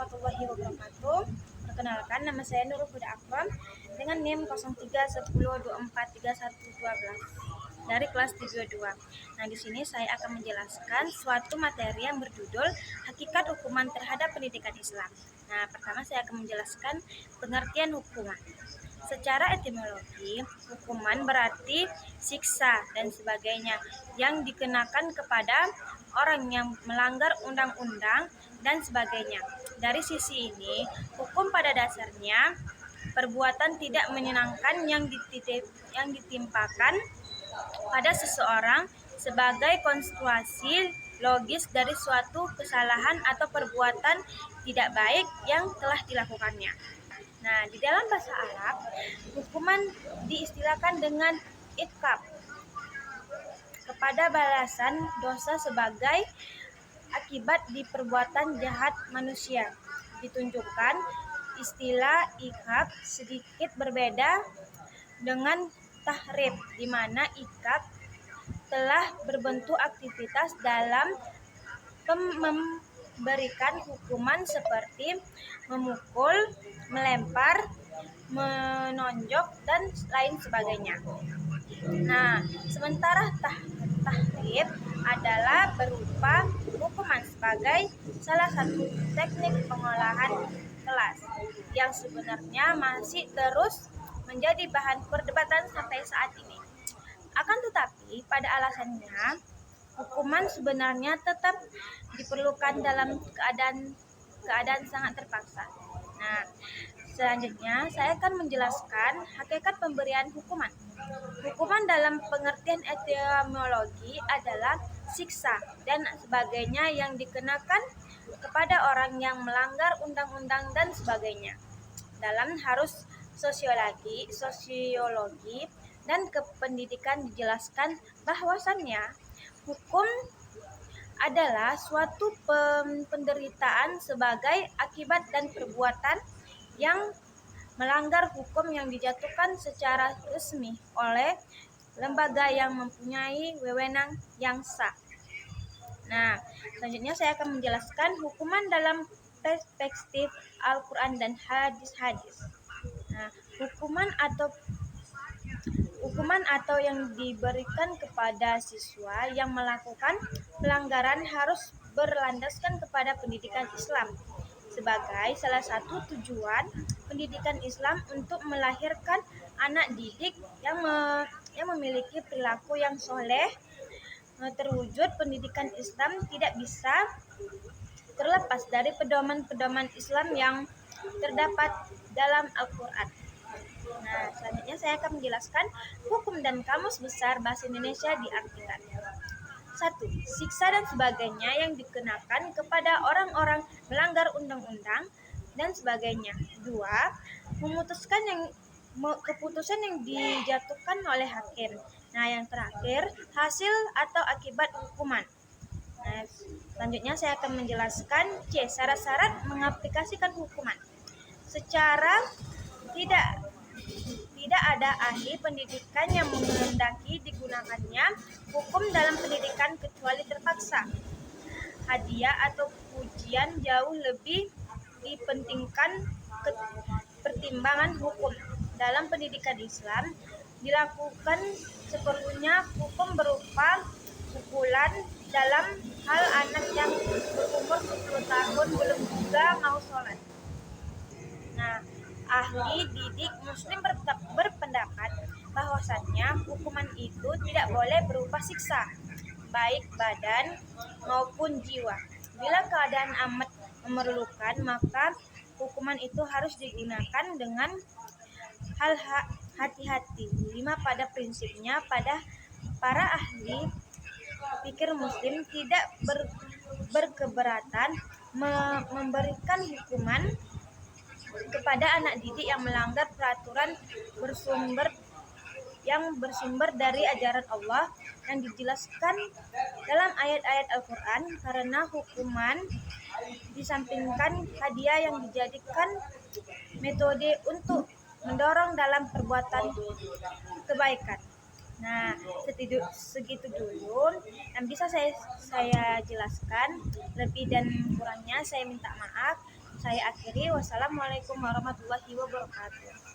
warahmatullahi wabarakatuh. Perkenalkan, nama saya Nurul Huda Akram dengan NIM 0310243112 dari kelas 32. Nah, di sini saya akan menjelaskan suatu materi yang berjudul Hakikat Hukuman Terhadap Pendidikan Islam. Nah, pertama saya akan menjelaskan pengertian hukuman. Secara etimologi, hukuman berarti siksa dan sebagainya yang dikenakan kepada orang yang melanggar undang-undang dan sebagainya. Dari sisi ini, hukum pada dasarnya perbuatan tidak menyenangkan yang ditimpakan pada seseorang sebagai konsekuensi logis dari suatu kesalahan atau perbuatan tidak baik yang telah dilakukannya. Nah, di dalam bahasa Arab, hukuman diistilahkan dengan iqab kepada balasan dosa sebagai akibat di perbuatan jahat manusia. Ditunjukkan istilah iqab sedikit berbeda dengan tahrib, di mana iqab telah berbentuk aktivitas dalam memberikan hukuman seperti memukul, melempar, menonjok, dan lain sebagainya. Nah, sementara tahrib adalah berupa hukuman sebagai salah satu teknik pengolahan kelas yang sebenarnya masih terus menjadi bahan perdebatan sampai saat ini. Akan tetapi, pada alasannya, hukuman sebenarnya tetap diperlukan dalam keadaan sangat terpaksa. Nah, selanjutnya saya akan menjelaskan hakikat pemberian hukuman. Hukuman dalam pengertian etimologi adalah siksa dan sebagainya yang dikenakan kepada orang yang melanggar undang-undang dan sebagainya. Dalam harus sosiologi dan kependidikan dijelaskan bahwasannya hukum adalah suatu penderitaan sebagai akibat dan perbuatan yang melanggar hukum yang dijatuhkan secara resmi oleh lembaga yang mempunyai wewenang yang sah. Nah, selanjutnya saya akan menjelaskan hukuman dalam perspektif Al-Quran dan hadis-hadis. Nah, hukuman atau yang diberikan kepada siswa yang melakukan pelanggaran harus berlandaskan kepada pendidikan Islam sebagai salah satu tujuan pendidikan Islam untuk melahirkan anak didik yang memiliki perilaku yang soleh. Terwujud pendidikan Islam tidak bisa terlepas dari pedoman-pedoman Islam yang terdapat dalam Al-Quran. Nah, selanjutnya saya akan menjelaskan hukum dan kamus besar bahasa Indonesia diartikan. 1. Siksa dan sebagainya yang dikenakan kepada orang-orang melanggar undang-undang dan sebagainya. 2. Keputusan yang dijatuhkan oleh hakim. Nah, yang terakhir, hasil atau akibat hukuman. Nah, selanjutnya saya akan menjelaskan syarat-syarat mengaplikasikan hukuman. Secara tidak ada ahli pendidikan yang menghendaki digunakannya hukum dalam pendidikan kecuali terpaksa. Hadiah atau pujian jauh lebih dipentingkan pertimbangan hukum. Dalam pendidikan Islam dilakukan seperlunya hukum berupa pukulan dalam hal anak yang berumur 10 tahun belum juga mau sholat. Nah, ahli didik muslim berpendapat bahwasannya hukuman itu tidak boleh berupa siksa, baik badan maupun jiwa. Bila keadaan amat memerlukan, maka hukuman itu harus digunakan dengan hati-hati. 5. Pada prinsipnya, para ahli pikir muslim tidak berkeberatan memberikan hukuman kepada anak didik yang melanggar peraturan yang bersumber dari ajaran Allah yang dijelaskan dalam ayat-ayat Al-Quran, karena hukuman disampingkan hadiah yang dijadikan metode untuk mendorong dalam perbuatan kebaikan. Nah, segitu dulu yang bisa saya jelaskan. Lebih dan kurangnya saya minta maaf. Saya akhiri, wassalamualaikum warahmatullahi wabarakatuh.